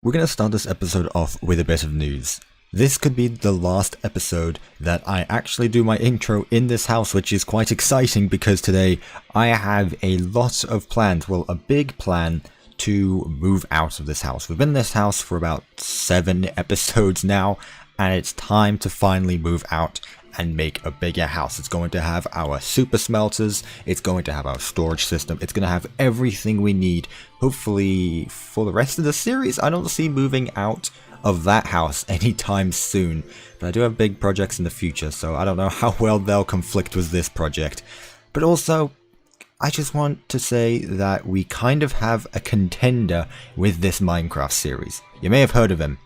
We're going to start this episode off with a bit of news. This could be the last episode that I actually do my intro in this house, which is quite exciting because today I have a lot of plans, well, a big plan to move out of this house. We've been in this house for about 7 episodes now, and it's time to finally move out and make a bigger house. It's going to have our super smelters, it's going to have our storage system, it's going to have everything we need, hopefully for the rest of the series. I don't see moving out of that house anytime soon, but I do have big projects in the future, so I don't know how well they'll conflict with this project. But also, I just want to say that we kind of have a contender with this Minecraft series. You may have heard of him.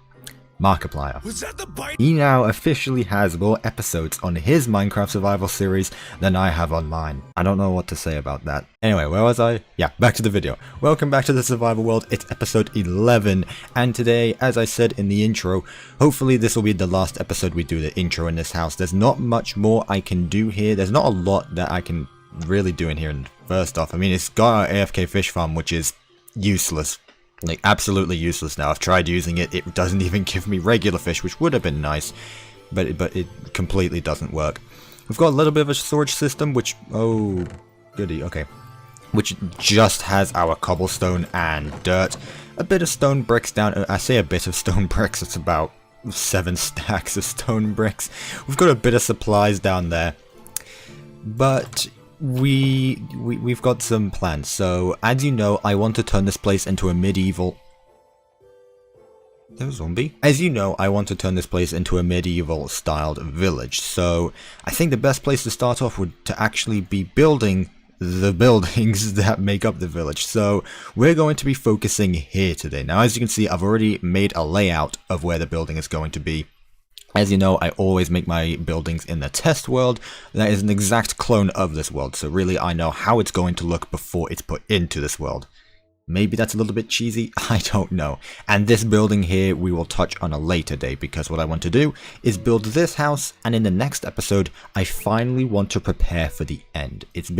Markiplier. Was that the bite? He now officially has more episodes on his Minecraft survival series than I have on mine. I don't know what to say about that. Anyway, where was I? Yeah, back to the video. Welcome back to the survival world. It's episode 11, and today, as I said in the intro, hopefully this will be the last episode we do the intro in this house. There's not much more I can do here. There's not a lot that I can really do in here. And first off, I mean, it's got our AFK fish farm, which is useless. Like, absolutely useless now. I've tried using it, it doesn't even give me regular fish, which would have been nice, but it completely doesn't work. We've got a little bit of a storage system, which, oh, goody, okay, which just has our cobblestone and dirt, a bit of stone bricks down. I say a bit of stone bricks, it's about 7 stacks of stone bricks. We've got a bit of supplies down there, but we've got some plans. So, as you know, I want to turn this place into a medieval... There's a zombie. As you know, I want to turn this place into a medieval styled village. So, I think the best place to start off would to actually be building the buildings that make up the village. So, we're going to be focusing here today. Now, as you can see, I've already made a layout of where the building is going to be. As you know, I always make my buildings in the test world. That is an exact clone of this world, so really I know how it's going to look before it's put into this world. Maybe that's a little bit cheesy, I don't know. And this building here we will touch on a later day, because what I want to do is build this house, and in the next episode I finally want to prepare for the end. It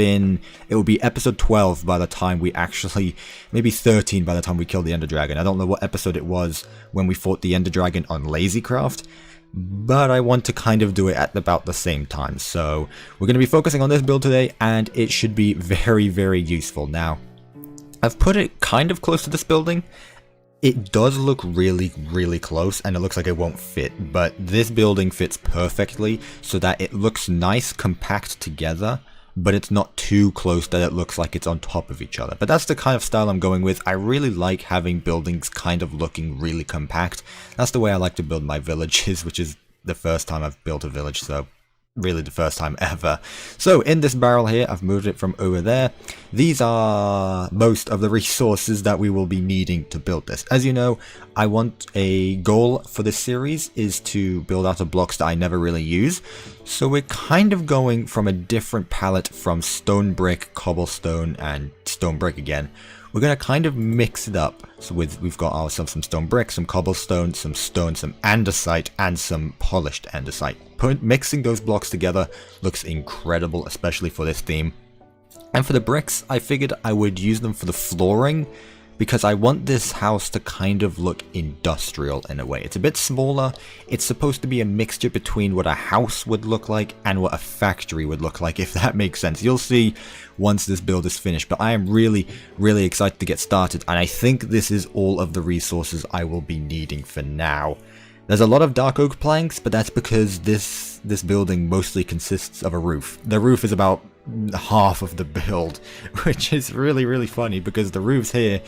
will be episode 12 by the time we actually, maybe 13 by the time we kill the Ender Dragon. I don't know what episode it was when we fought the Ender Dragon on LazyCraft, but I want to kind of do it at about the same time. So we're going to be focusing on this build today, and it should be very, very useful. Now, I've put it kind of close to this building. It does look really, really close, and it looks like it won't fit, but this building fits perfectly so that it looks nice, compact together, but it's not too close that it looks like it's on top of each other. But that's the kind of style I'm going with. I really like having buildings kind of looking really compact. That's the way I like to build my villages, which is the first time I've built a village, so really the first time ever. So in this barrel here, I've moved it from over there. These are most of the resources that we will be needing to build this. As you know, I want a goal for this series is to build out of blocks that I never really use. So we're kind of going from a different palette from stone brick, cobblestone, and stone brick again. We're going to kind of mix it up. So we've got ourselves some stone brick, some cobblestone, some stone, some andesite, and some polished andesite. Mixing those blocks together looks incredible, especially for this theme. And for the bricks, I figured I would use them for the flooring, because I want this house to kind of look industrial in a way. It's a bit smaller. It's supposed to be a mixture between what a house would look like and what a factory would look like, if that makes sense. You'll see once this build is finished, but I am really, really excited to get started, and I think this is all of the resources I will be needing for now. There's a lot of dark oak planks, but that's because this building mostly consists of a roof. The roof is about half of the build, which is really, really funny because the roofs here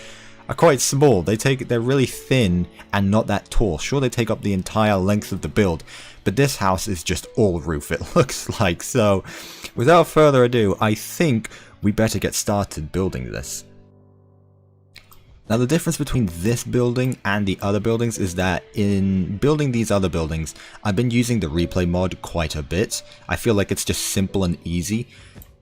are quite small. They're really thin and not that tall. Sure, they take up the entire length of the build, but this house is just all roof, it looks like. So without further ado, I think we better get started building this. Now, the difference between this building and the other buildings is that in building these other buildings, I've been using the replay mod quite a bit. I feel like it's just simple and easy,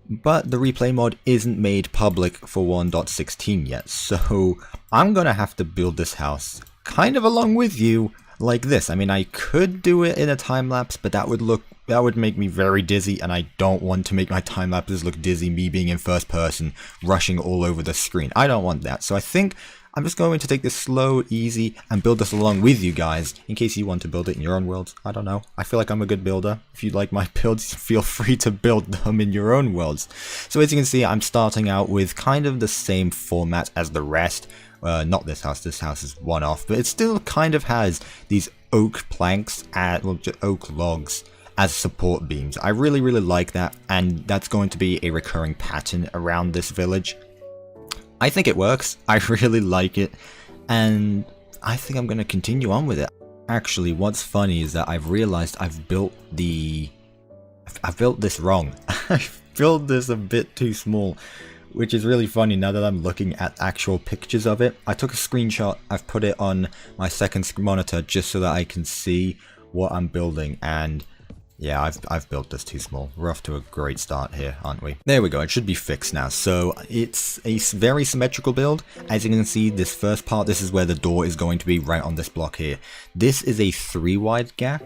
but the replay mod isn't made public for 1.16 yet, so I'm gonna have to build this house kind of along with you like this. I mean, I could do it in a time lapse, but that would make me very dizzy, and I don't want to make my time lapses look dizzy, me being in first person, rushing all over the screen. I don't want that. So I think I'm just going to take this slow, easy, and build this along with you guys, in case you want to build it in your own worlds. I don't know. I feel like I'm a good builder. If you like my builds, feel free to build them in your own worlds. So as you can see, I'm starting out with kind of the same format as the rest. Not this house is one off, but it still kind of has these oak planks, well, just oak logs as support beams. I really like that, and that's going to be a recurring pattern around this village. I think it works. I really like it, and I think I'm going to continue on with it. Actually, what's funny is that I've realized I've built this wrong. I've built this a bit too small, which is really funny now that I'm looking at actual pictures of it. I took a screenshot, I've put it on my second monitor just so that I can see what I'm building, and yeah, I've built this too small. We're off to a great start here, aren't we? There we go, it should be fixed now. So it's a very symmetrical build. As you can see, this first part, this is where the door is going to be right on this block here. This is a 3 wide gap,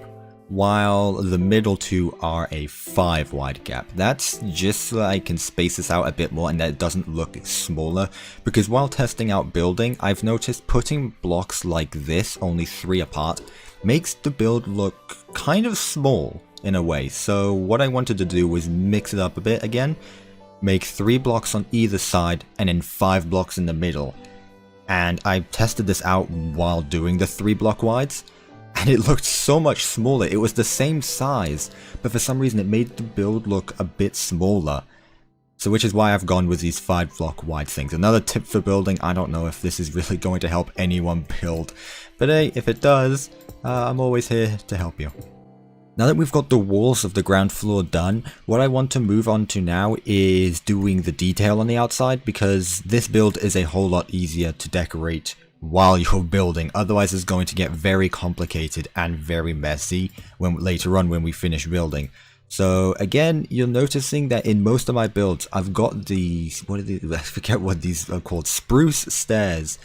while the middle two are a 5 wide gap. That's just so that I can space this out a bit more and that it doesn't look smaller, because while testing out building, I've noticed putting blocks like this, only 3 apart, makes the build look kind of small in a way. So what I wanted to do was mix it up a bit again, make 3 blocks on either side and then 5 blocks in the middle. And I tested this out while doing the 3 block wides, and it looked so much smaller. It was the same size, but for some reason it made the build look a bit smaller. So which is why I've gone with these 5 block wide things. Another tip for building, I don't know if this is really going to help anyone build, but hey, if it does, I'm always here to help you. Now that we've got the walls of the ground floor done, what I want to move on to now is doing the detail on the outside, because this build is a whole lot easier to decorate while you're building. Otherwise it's going to get very complicated and very messy later on when we finish building. So again, you're noticing that in most of my builds I've got these, I forget what these are called, spruce stairs.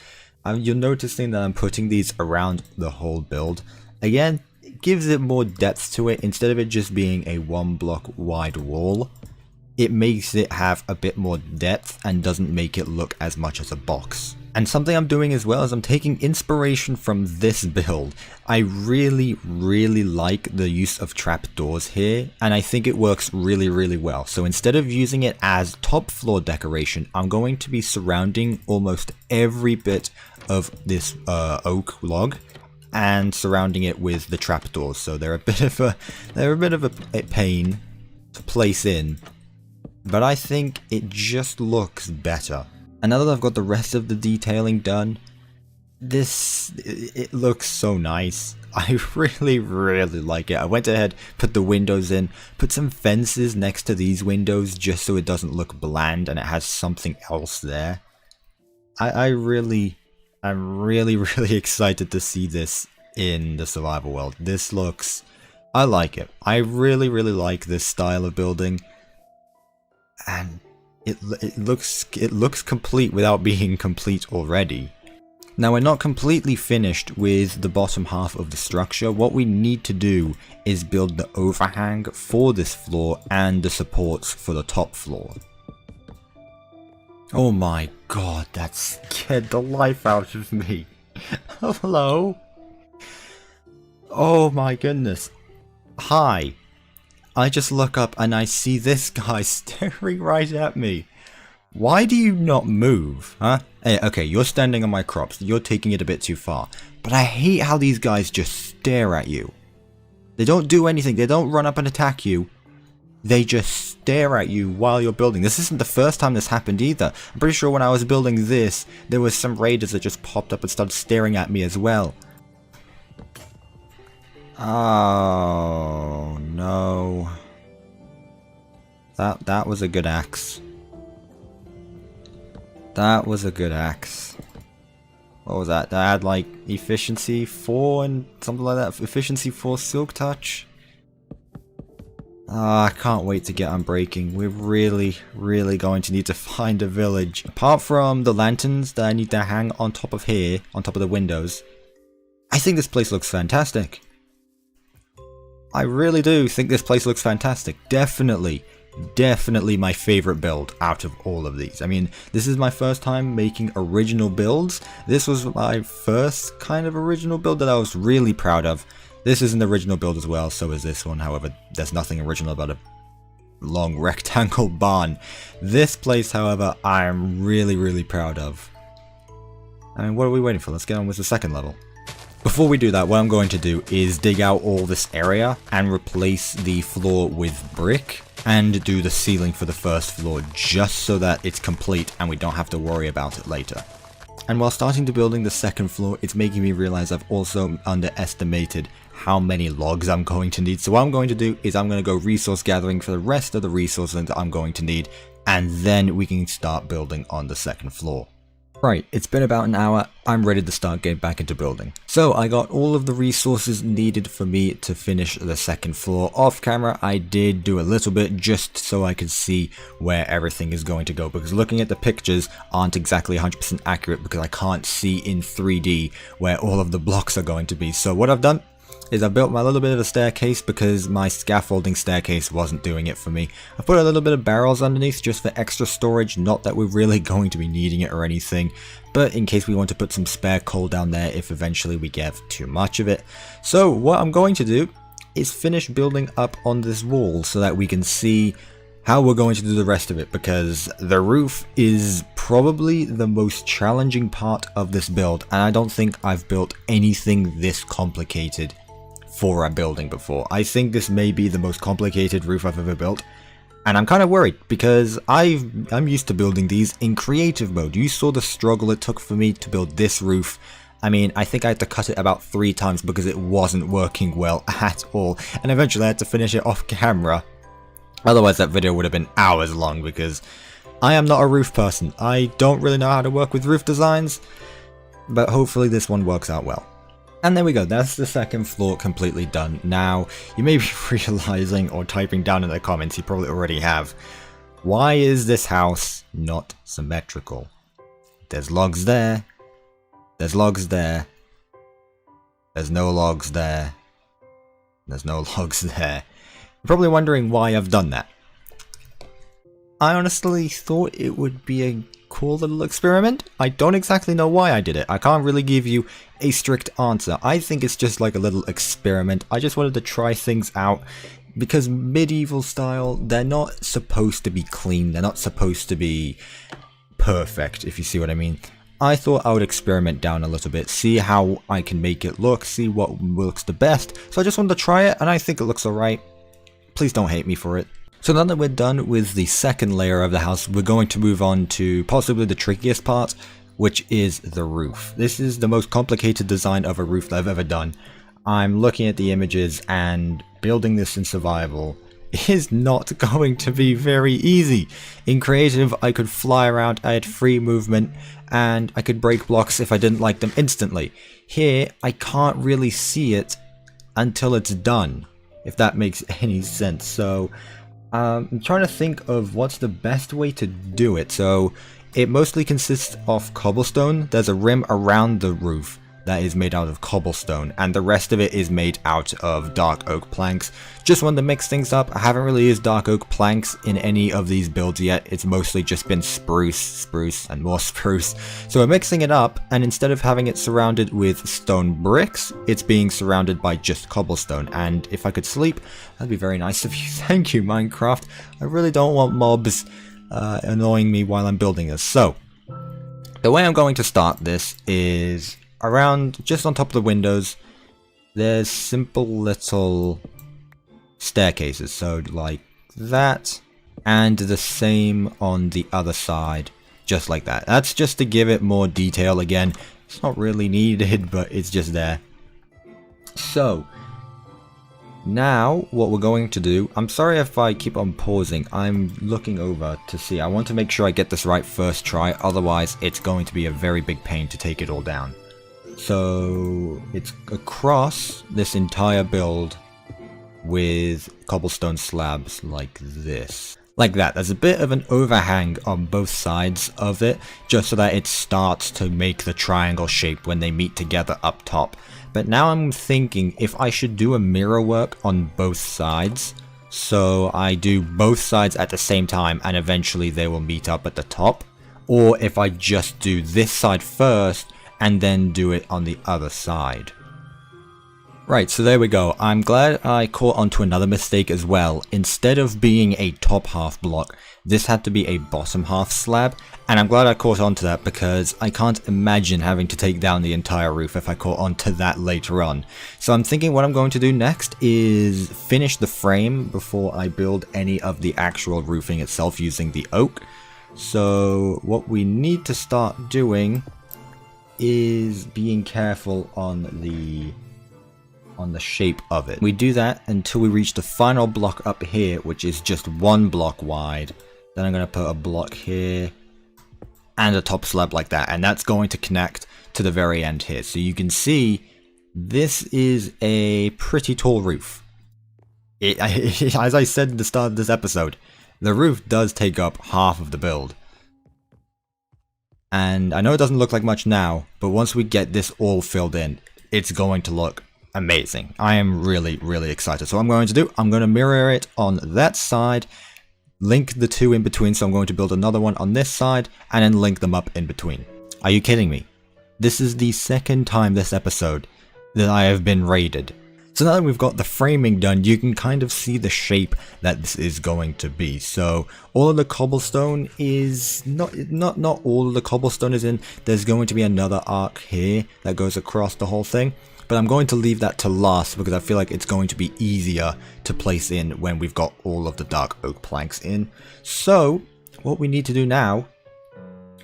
You're noticing that I'm putting these around the whole build. Again, it gives it more depth to it. Instead of it just being a 1 block wide wall, it makes it have a bit more depth and doesn't make it look as much as a box. And something I'm doing as well is I'm taking inspiration from this build. I really like the use of trapdoors here, and I think it works really well. So instead of using it as top floor decoration, I'm going to be surrounding almost every bit of this oak log and surrounding it with the trapdoors. So they're a bit of a pain to place in, but I think it just looks better. And now that I've got the rest of the detailing done, it looks so nice. I really like it. I went ahead, put the windows in, put some fences next to these windows just so it doesn't look bland and it has something else there. I'm really excited to see this in the survival world. I like it. I really like this style of building, and it looks complete without being complete already. Now, we're not completely finished with the bottom half of the structure. What we need to do is build the overhang for this floor and the supports for the top floor. Oh my god, that scared the life out of me. Hello? Oh my goodness. Hi. I just look up and I see this guy staring right at me. Why do you not move, huh? Hey, okay, you're standing on my crops. You're taking it a bit too far. But I hate how these guys just stare at you. They don't do anything. They don't run up and attack you. They just stare at you while you're building. This isn't the first time this happened either. I'm pretty sure when I was building this, there was some raiders that just popped up and started staring at me as well. Oh no. That was a good axe. That was a good axe. What was that? That had like efficiency 4 and something like that. Efficiency 4 silk touch. I can't wait to get unbreaking. We're really going to need to find a village. Apart from the lanterns that I need to hang on top of here, on top of the windows, I think this place looks fantastic. I really do think this place looks fantastic. Definitely definitely my favorite build out of all of these. I mean, this is my first time making original builds. This was my first kind of original build that I was really proud of. This is an original build as well, so is this one. However, there's nothing original about a long rectangle barn. This place, however, I'm really proud of. I mean, what are we waiting for? Let's get on with the second level. Before we do that, what I'm going to do is dig out all this area and replace the floor with brick and do the ceiling for the first floor just so that it's complete and we don't have to worry about it later. And while starting to building the second floor, it's making me realize I've also underestimated how many logs I'm going to need. So what I'm going to do is I'm going to go resource gathering for the rest of the resources that I'm going to need, and then we can start building on the second floor. Right, it's been about an hour, I'm ready to start getting back into building. So I got all of the resources needed for me to finish the second floor. Off camera, I did do a little bit just so I could see where everything is going to go, because looking at the pictures aren't exactly 100% accurate because I can't see in 3D where all of the blocks are going to be. So what I've done is I built my little bit of a staircase because my scaffolding staircase wasn't doing it for me. I put a little bit of barrels underneath just for extra storage, not that we're really going to be needing it or anything, but in case we want to put some spare coal down there if eventually we get too much of it. So what I'm going to do is finish building up on this wall so that we can see how we're going to do the rest of it, because the roof is probably the most challenging part of this build, and I don't think I've built anything this complicated for a building before. I think this may be the most complicated roof I've ever built, and I'm kind of worried because I'm used to building these in creative mode. You saw the struggle it took for me to build this roof. I mean, I think I had to cut it about 3 times because it wasn't working well at all, and eventually I had to finish it off camera. Otherwise that video would have been hours long because I am not a roof person. I don't really know how to work with roof designs, but hopefully this one works out well. And there we go, that's the second floor completely done. Now, you may be realizing or typing down in the comments, you probably already have, why is this house not symmetrical? There's logs there, there's logs there, there's no logs there, there's no logs there. You're probably wondering why I've done that. I honestly thought it would be a cool little experiment. I don't exactly know why I did it. I can't really give you a strict answer. I think it's just like a little experiment. I just wanted to try things out because medieval style, they're not supposed to be clean. They're not supposed to be perfect, if you see what I mean. I thought I would experiment down a little bit, see how I can make it look, see what works the best. So I just wanted to try it and I think it looks alright. Please don't hate me for it. So now that we're done with the second layer of the house, we're going to move on to possibly the trickiest part, which is the roof. This is the most complicated design of a roof that I've ever done. I'm looking at the images and building this in survival is not going to be very easy. In creative, I could fly around, I had free movement, and I could break blocks if I didn't like them instantly. Here, I can't really see it until it's done, if that makes any sense. So I'm trying to think of what's the best way to do it. So it mostly consists of cobblestone. There's a rim around the roof that is made out of cobblestone, and the rest of it is made out of dark oak planks. Just wanted to mix things up. I haven't really used dark oak planks in any of these builds yet. It's mostly just been spruce, and more spruce. So we're mixing it up, and instead of having it surrounded with stone bricks, it's being surrounded by just cobblestone. And if I could sleep, that'd be very nice of you. Thank you, Minecraft. I really don't want mobs annoying me while I'm building this. So the way I'm going to start this is around just on top of the windows. There's simple little staircases, so like that, and the same on the other side, just like that. That's just to give it more detail. Again, it's not really needed, but it's just there. So now what we're going to do, I'm sorry if I keep on pausing, I'm looking over to see. I want to make sure I get this right first try, otherwise it's going to be a very big pain to take it all down. So it's across this entire build with cobblestone slabs like this. Like that. There's a bit of an overhang on both sides of it, just so that it starts to make the triangle shape when they meet together up top. But now I'm thinking if I should do a mirror work on both sides, So I do both sides at the same time and eventually they will meet up at the top. Or if I just do this side first and then do it on the other side. Right, so there we go. I'm glad I caught onto another mistake as well. Instead of being a top half block, this had to be a bottom half slab. And I'm glad I caught onto that because I can't imagine having to take down the entire roof if I caught onto that later on. So I'm thinking what I'm going to do next is finish the frame before I build any of the actual roofing itself using the oak. So what we need to start doing is being careful on the shape of it. We do that until we reach the final block up here, which is just one block wide. Then I'm going to put a block here and a top slab like that, and that's going to connect to the very end here. So you can see this is a pretty tall roof. As I said at the start of this episode, the roof does take up half of the build. And I know it doesn't look like much now, but once we get this all filled in, it's going to look amazing. I am really, really excited. So what I'm going to do, I'm going to mirror it on that side, link the two in between. So I'm going to build another one on this side and then link them up in between. Are you kidding me? This is the second time this episode that I have been raided. So now that we've got the framing done, you can kind of see the shape that this is going to be. So all of the cobblestone is not all of the cobblestone is in. There's going to be another arc here that goes across the whole thing. But I'm going to leave that to last because I feel like it's going to be easier to place in when we've got all of the dark oak planks in. So what we need to do now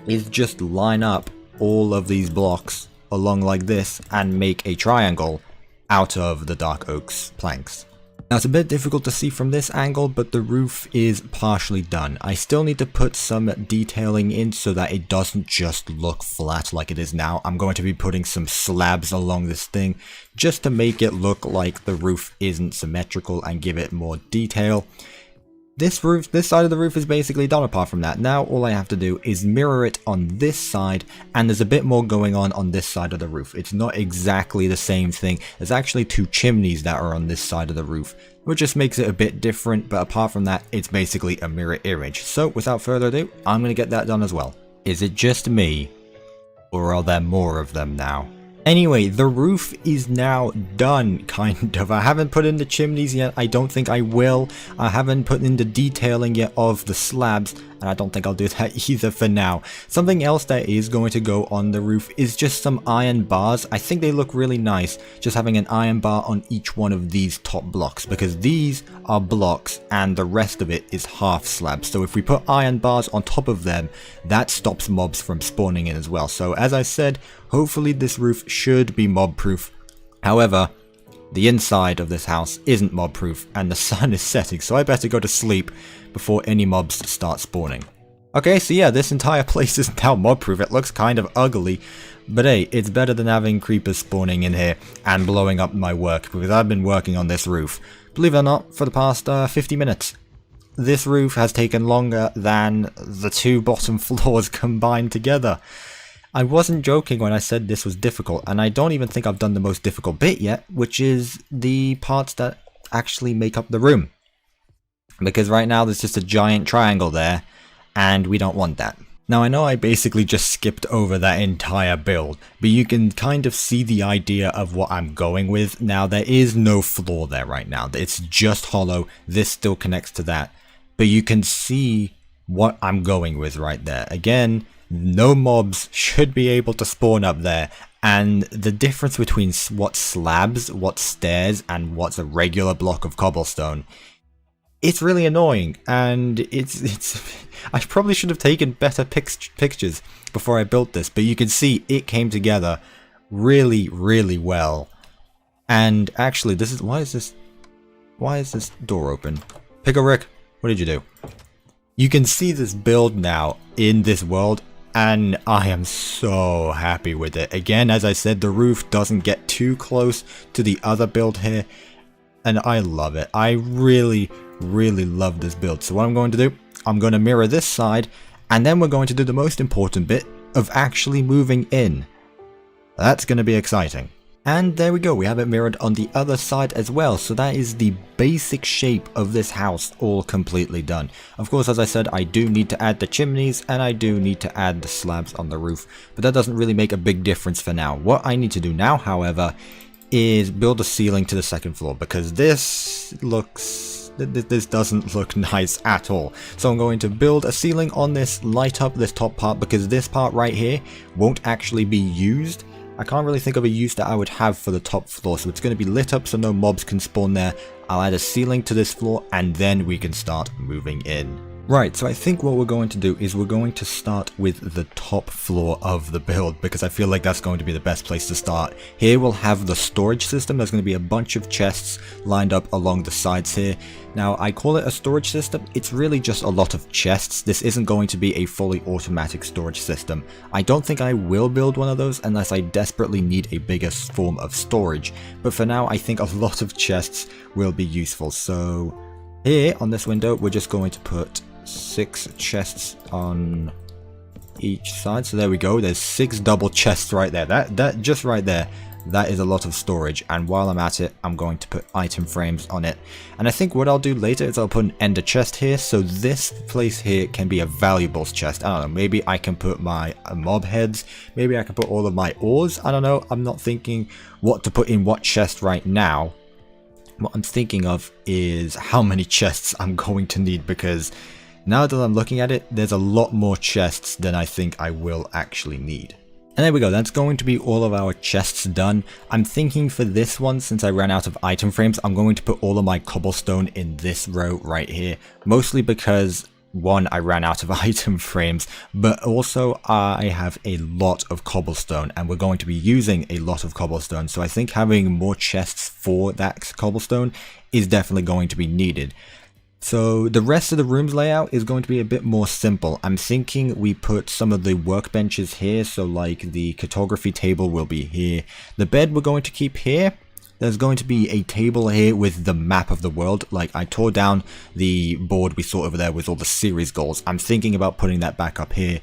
is just line up all of these blocks along like this and make a triangle out of the dark oak's planks. Now it's a bit difficult to see from this angle, but the roof is partially done. I still need to put some detailing in so that it doesn't just look flat like it is now. I'm going to be putting some slabs along this thing just to make it look like the roof isn't symmetrical and give it more detail. This side of the roof is basically done apart from that. Now all I have to do is mirror it on this side, and there's a bit more going on this side of the roof. It's not exactly the same thing. There's actually two chimneys that are on this side of the roof, which just makes it a bit different, but apart from that, it's basically a mirror image. So without further ado, I'm going to get that done as well. Is it just me, or are there more of them now? Anyway, the roof is now done, kind of. I haven't put in the chimneys yet. I don't think I will. I haven't put in the detailing yet of the slabs, and I don't think I'll do that either for now. Something else that is going to go on the roof is just some iron bars. I think they look really nice, just having an iron bar on each one of these top blocks, because these are blocks and the rest of it is half slabs. So if we put iron bars on top of them, that stops mobs from spawning in as well. So as I said, hopefully this roof should be mob proof. However, the inside of this house isn't mob proof and the sun is setting, so I better go to sleep before any mobs start spawning. Okay, so yeah, this entire place is now mob proof. It looks kind of ugly, but hey, it's better than having creepers spawning in here and blowing up my work, because I've been working on this roof, believe it or not, for the past 50 minutes. This roof has taken longer than the two bottom floors combined together. I wasn't joking when I said this was difficult, and I don't even think I've done the most difficult bit yet, which is the parts that actually make up the room. Because right now there's just a giant triangle there, and we don't want that. Now I know I basically just skipped over that entire build, but you can kind of see the idea of what I'm going with. Now there is no floor there right now, it's just hollow. This still connects to that, but you can see what I'm going with right there. Again, no mobs should be able to spawn up there, and the difference between what's slabs, what's stairs, and what's a regular block of cobblestone, it's really annoying, and it's I probably should have taken better pictures before I built this, but you can see it came together really, really well. And actually, why is this door open? Pickle Rick, what did you do? You can see this build now in this world, and I am so happy with it. Again, as I said, the roof doesn't get too close to the other build here, and I love it. I really, really love this build. So what I'm going to do, I'm going to mirror this side, and then we're going to do the most important bit of actually moving in. That's going to be exciting. And there we go, we have it mirrored on the other side as well. So that is the basic shape of this house all completely done. Of course, as I said, I do need to add the chimneys and I do need to add the slabs on the roof, but that doesn't really make a big difference for now. What I need to do now, however, is build a ceiling to the second floor, because this doesn't look nice at all. So I'm going to build a ceiling on this, light up this top part, because this part right here won't actually be used. I can't really think of a use that I would have for the top floor, so it's going to be lit up so no mobs can spawn there. I'll add a ceiling to this floor and then we can start moving in. Right, so I think what we're going to do is we're going to start with the top floor of the build, because I feel like that's going to be the best place to start. Here we'll have the storage system. There's going to be a bunch of chests lined up along the sides here. Now, I call it a storage system. It's really just a lot of chests. This isn't going to be a fully automatic storage system. I don't think I will build one of those unless I desperately need a bigger form of storage. But for now, I think a lot of chests will be useful. So here on this window, we're just going to put 6 chests on each side. So there we go, there's 6 double chests right there. That just right there, that is a lot of storage. And while I'm at it, I'm going to put item frames on it. And I think what I'll do later is I'll put an ender chest here, so this place here can be a valuables chest. I don't know, maybe I can put my mob heads, maybe I can put all of my ores. I don't know, I'm not thinking what to put in what chest right now. What I'm thinking of is how many chests I'm going to need, because now that I'm looking at it, there's a lot more chests than I think I will actually need. And there we go, that's going to be all of our chests done. I'm thinking for this one, since I ran out of item frames, I'm going to put all of my cobblestone in this row right here. Mostly because, one, I ran out of item frames, but also I have a lot of cobblestone and we're going to be using a lot of cobblestone. So I think having more chests for that cobblestone is definitely going to be needed. So the rest of the room's layout is going to be a bit more simple. I'm thinking we put some of the workbenches here, so like the cartography table will be here. The bed we're going to keep here. There's going to be a table here with the map of the world. Like, I tore down the board we saw over there with all the series goals. I'm thinking about putting that back up here.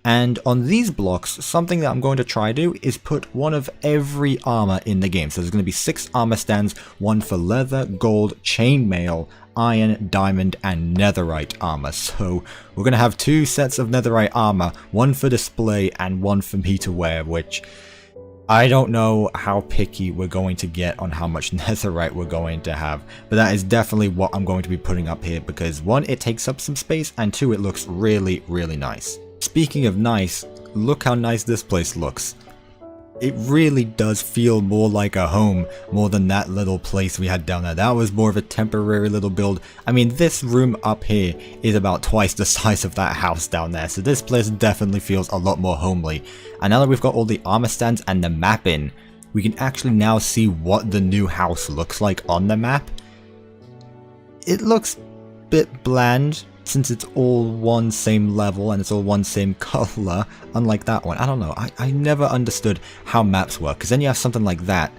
And on these blocks, something that I'm going to try to do is put one of every armor in the game. So there's going to be 6 armor stands, one for leather, gold, chainmail, iron, diamond, and netherite armor. So we're going to have 2 sets of netherite armor, one for display and one for me to wear, which I don't know how picky we're going to get on how much netherite we're going to have, but that is definitely what I'm going to be putting up here, because 1, it takes up some space, and 2, it looks really, really nice. Speaking of nice, look how nice this place looks. It really does feel more like a home, more than that little place we had down there. That was more of a temporary little build. I mean, this room up here is about twice the size of that house down there, so this place definitely feels a lot more homely. And now that we've got all the armor stands and the map in, we can actually now see what the new house looks like on the map. It looks a bit bland, since it's all one same level and it's all one same color, unlike that one. I don't know, I never understood how maps work, because then you have something like that.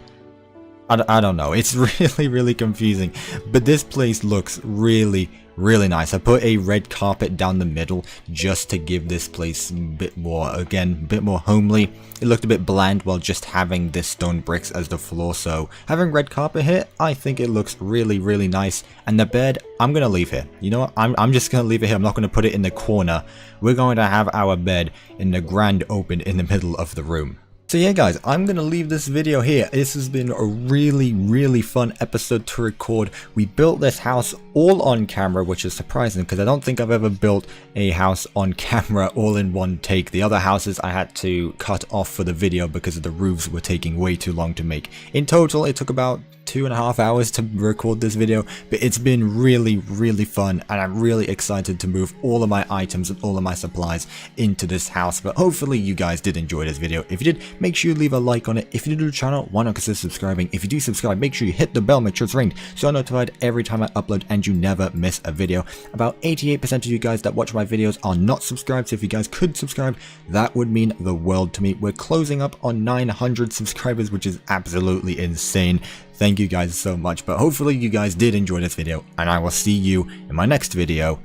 I don't know, it's really confusing, but this place looks really nice. I put a red carpet down the middle just to give this place a bit more, again, a bit more homely. It looked a bit bland while just having this stone bricks as the floor, so having red carpet here, I think it looks really nice. And the bed, I'm gonna leave here. You know what, I'm just gonna leave it here. I'm not gonna put it in the corner. We're going to have our bed in the grand open in the middle of the room. So yeah guys, I'm going to leave this video here. This has been a really fun episode to record. We built this house all on camera, which is surprising because I don't think I've ever built a house on camera all in one take. The other houses I had to cut off for the video because the roofs were taking way too long to make. In total, it took about 2.5 hours to record this video, but it's been really fun, and I'm really excited to move all of my items and all of my supplies into this house. But hopefully you guys did enjoy this video. If you did, make sure you leave a like on it. If you're new to the channel, why not consider subscribing? If you do subscribe, make sure you hit the bell, make sure it's ringed, so you're notified every time I upload and you never miss a video. About 88% of you guys that watch my videos are not subscribed, so if you guys could subscribe, that would mean the world to me. We're closing up on 900 subscribers, which is absolutely insane. Thank you guys so much, but hopefully you guys did enjoy this video, and I will see you in my next video.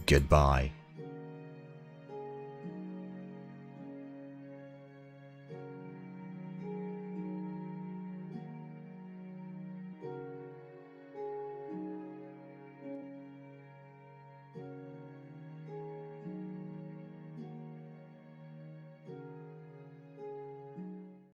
Goodbye.